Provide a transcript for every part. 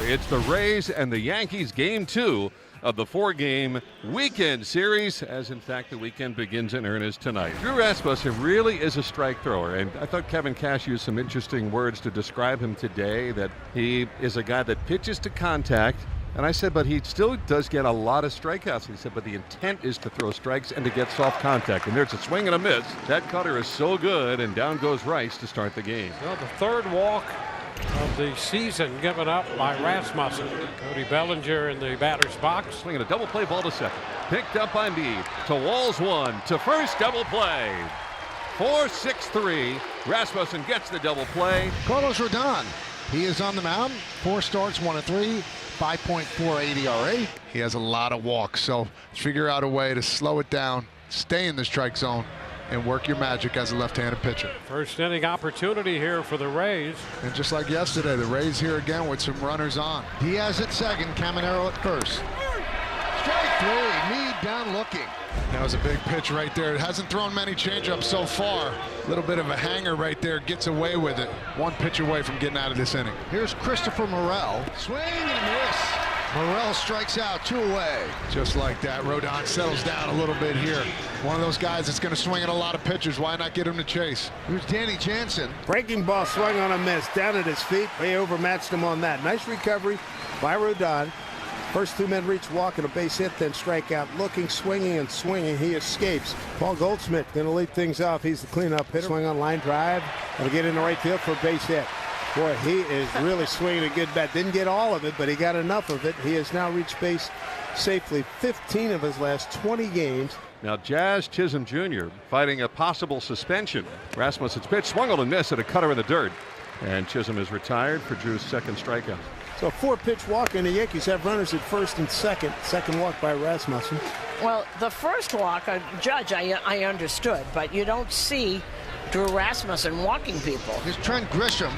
It's the Rays and the Yankees, game 2 of the 4-game weekend series, as in fact the weekend begins in earnest tonight. Drew Rasmussen really is a strike thrower, and I thought Kevin Cash used some interesting words to describe him today, that he is a guy that pitches to contact. And I said, but he still does get a lot of strikeouts. He said, but the intent is to throw strikes and to get soft contact. And there's a swing and a miss. That cutter is so good, and down goes Rice to start the game. Well, the third walk of the season given up by Rasmussen. Cody Bellinger in the batter's box. Swinging a double play ball to second. Picked up by Meade. To Walls one. To first, double play. 4-6-3. Rasmussen gets the double play. Carlos Rodon. He is on the mound. 4 starts, 1-3. 5.48 ERA. He has a lot of walks, so figure out a way to slow it down, stay in the strike zone, and work your magic as a left-handed pitcher. First inning opportunity here for the Rays. And just like yesterday, the Rays here again with some runners on. Diaz at second, Caminero at first. Strike 3, Meade down looking. That was a big pitch right there. It hasn't thrown many changeups so far. A little bit of a hanger right there, gets away with it. One pitch away from getting out of this inning. Here's Christopher Morel. Swing and a miss. Morel strikes out, 2 away. Just like that, Rodon settles down a little bit here. One of those guys that's going to swing at a lot of pitches. Why not get him to chase? Here's Danny Jansen. Breaking ball swung on a miss, down at his feet. They overmatched him on that. Nice recovery by Rodon. First 2 men reach, walk, and a base hit, then strike out. Looking, swinging, and swinging. He escapes. Paul Goldschmidt going to lead things off. He's the cleanup hitter. Swing on line drive. Going to get into right field for a base hit. Boy, he is really swinging a good bat. Didn't get all of it, but he got enough of it. He has now reached base safely 15 of his last 20 games. Now Jazz Chisholm Jr. fighting a possible suspension. Rasmussen's pitch swung on and missed at a cutter in the dirt. And Chisholm is retired for Drew's second strikeout. So a 4-pitch walk, and the Yankees have runners at first and second. Second walk by Rasmussen. Well, the first walk, Judge, I understood, but you don't see Drew Rasmussen walking people. Here's Trent Grisham.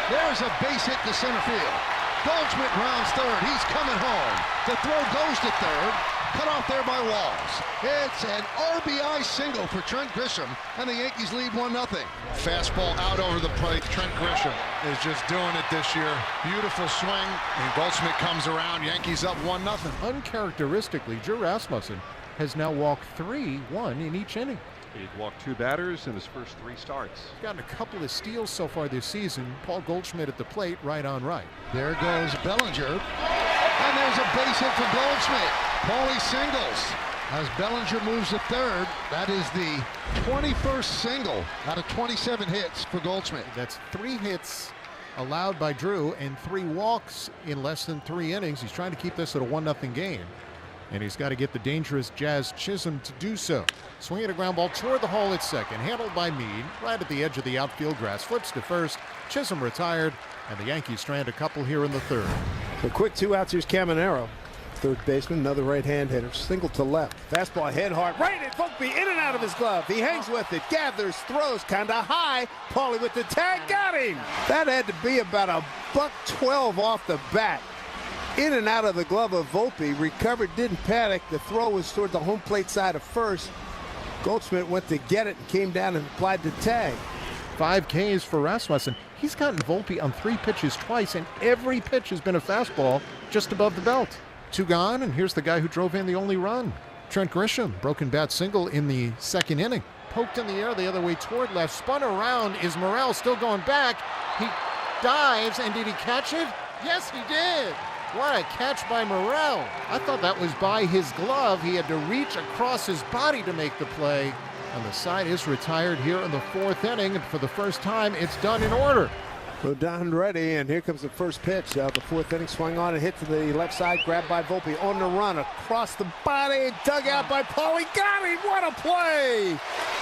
There's a base hit to center field. Goldschmidt rounds third. He's coming home. The throw goes to third. Cut off there by Walls. It's an RBI single for Trent Grisham, and the Yankees lead 1-0. Fastball out over the plate. Trent Grisham is just doing it this year. Beautiful swing, and Goldschmidt comes around. Yankees up 1-0. Uncharacteristically, Drew Rasmussen has now walked 3-1 in each inning. He's walked 2 batters in his first 3 starts. He's gotten a couple of steals so far this season. Paul Goldschmidt at the plate, right on right. There goes Bellinger. And there's a base hit for Goldschmidt. Paulie singles. As Bellinger moves to third, that is the 21st single out of 27 hits for Goldschmidt. That's 3 hits allowed by Drew and 3 walks in less than 3 innings. He's trying to keep this at a 1-0 game. And he's got to get the dangerous Jazz Chisholm to do so. Swinging a ground ball toward the hole at second, handled by Meade, right at the edge of the outfield grass. Flips to first, Chisholm retired, and the Yankees strand a couple here in the third. The quick 2 outs. Here's Caminero, third baseman, another right-hand hitter. Single to left. Fastball head hard. Right at Volpe, in and out of his glove. He hangs with it, gathers, throws kind of high. Paulie with the tag, got him. That had to be about $112 off the bat. In and out of the glove of Volpe, recovered, didn't panic. The throw was toward the home plate side of first. Goldschmidt went to get it and came down and applied the tag. 5 Ks for Rasmussen. He's gotten Volpe on 3 pitches twice, and every pitch has been a fastball just above the belt. 2 gone, and here's the guy who drove in the only run. Trent Grisham, broken bat single in the second inning. Poked in the air the other way toward left, spun around. Is Morel still going back? He dives, and did he catch it? Yes, he did. What a catch by Morel. I thought that was by his glove. He had to reach across his body to make the play. And the side is retired here in the 4th inning. And for the first time, it's done in order. Rodon ready, and here comes the first pitch. The 4th inning, swung on and hit to the left side, grabbed by Volpe. On the run, across the body, dug out by Paulie. Got him! What a play!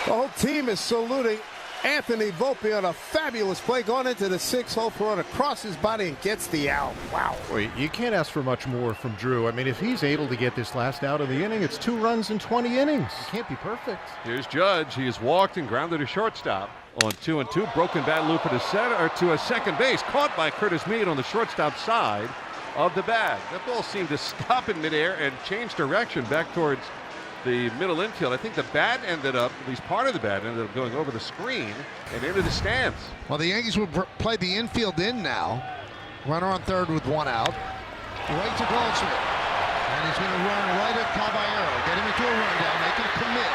The whole team is saluting Anthony Volpe on a fabulous play, going into the 6-hole for run across his body and gets the out. Wow. Boy, you can't ask for much more from Drew. I mean, if he's able to get this last out of the inning, it's 2 runs in 20 innings. It can't be perfect. Here's Judge. He has walked and grounded a shortstop on 2-2. Broken bat loop at to a second base. Caught by Curtis Meade on the shortstop side of the bag. That ball seemed to stop in midair and change direction back towards the middle infield. I think the bat ended up, at least part of the bat ended up going over the screen and into the stands. Well, the Yankees will play the infield in now. Runner on third with one out. Right to Goldschmidt. And he's going to run right at Caballero. Get him into a rundown. Make him commit.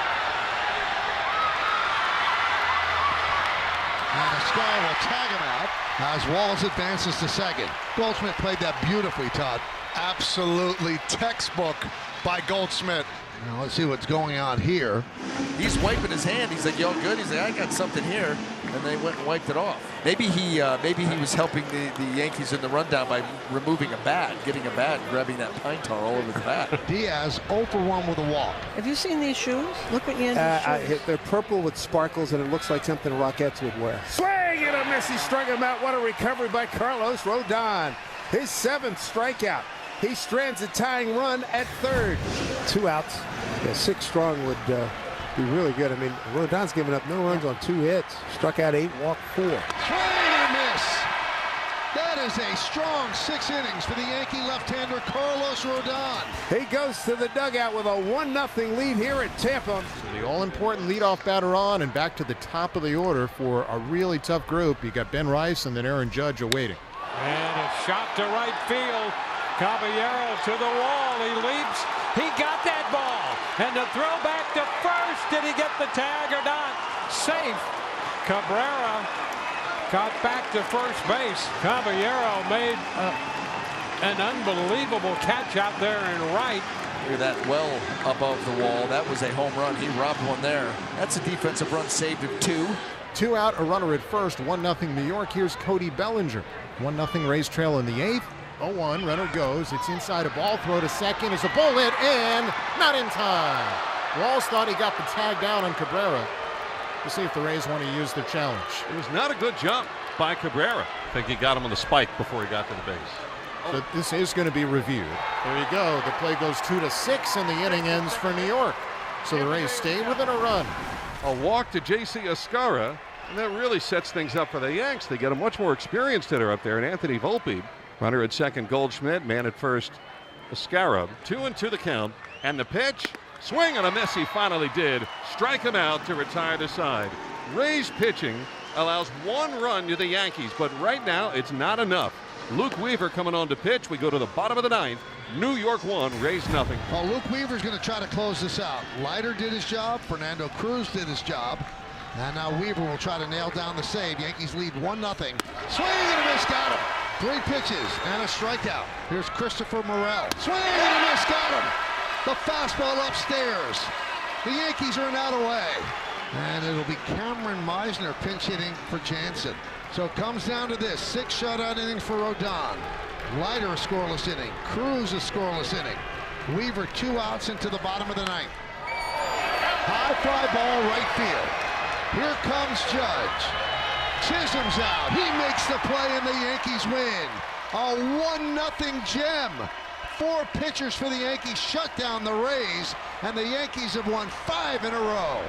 And Escobar will tag him out as Walls advances to second. Goldschmidt played that beautifully, Todd. Absolutely textbook by Goldschmidt. Now let's see what's going on here. He's wiping his hand. He's like, yo, good. He's like, I got something here. And they went and wiped it off. Maybe he was helping the Yankees in the rundown by removing a bat, getting a bat, and grabbing that pine tar all over the bat. Diaz 0 for 1 with a walk. Have you seen these shoes? Look what Yankees shoes. They're purple with sparkles, and it looks like something Rockettes would wear. Swing and a miss. He struck him out. What a recovery by Carlos Rodon. His 7th strikeout. He strands a tying run at third. 2 outs. Yeah, 6 strong would be really good. I mean, Rodon's given up no runs on 2 hits. Struck out 8, walked 4. Swing and a miss. That is a strong 6 innings for the Yankee left-hander Carlos Rodon. He goes to the dugout with a 1-0 lead here at Tampa. So the all-important leadoff batter on and back to the top of the order for a really tough group. You got Ben Rice and then Aaron Judge awaiting. And a shot to right field. Caballero to the wall. He leaps. He got that ball. And the throw back to first. Did he get the tag or not? Safe. Cabrera got back to first base. Caballero made an unbelievable catch out there in right. Look at that, well above the wall. That was a home run. He robbed one there. That's a defensive run saved at 2. 2 out, a runner at first, 1-0 New York. Here's Cody Bellinger. 1-0 Rays trail in the 8th. 0-1, runner goes. It's inside a ball throw to second. It's a bullet and not in time. Walls thought he got the tag down on Cabrera. We'll see if the Rays want to use their challenge. It was not a good jump by Cabrera. I think he got him on the spike before he got to the base. So this is going to be reviewed. There you go. The play goes 2-6 and the inning ends for New York. So the Rays stay within a run. A walk to J.C. Escobar, and that really sets things up for the Yanks. They get a much more experienced hitter up there, and Anthony Volpe. Runner at second, Goldschmidt. Man at first, Escobar. 2-2 the count, and the pitch. Swing and a miss. He finally did. Strike him out to retire the side. Rays pitching allows 1 run to the Yankees, but right now it's not enough. Luke Weaver coming on to pitch. We go to the bottom of the 9th. New York 1, Rays nothing. Well, Luke Weaver's going to try to close this out. Leiter did his job. Fernando Cruz did his job. And now Weaver will try to nail down the save. Yankees lead 1-0. Swing and a miss. Got him. 3 pitches and a strikeout. Here's Christopher Morel. Swing and a miss. Got him. The fastball upstairs. The Yankees are not away. And it'll be Cameron Meisner pinch hitting for Jansen. So it comes down to this. 6 shutout innings for Rodon. Leiter a scoreless inning. Cruz a scoreless inning. Weaver 2 outs into the bottom of the 9th. High fly ball right field. Here comes Judge. Chisholm's out. He makes the play and the Yankees win. A 1-0 gem. 4 pitchers for the Yankees shut down the Rays, and the Yankees have won 5 in a row.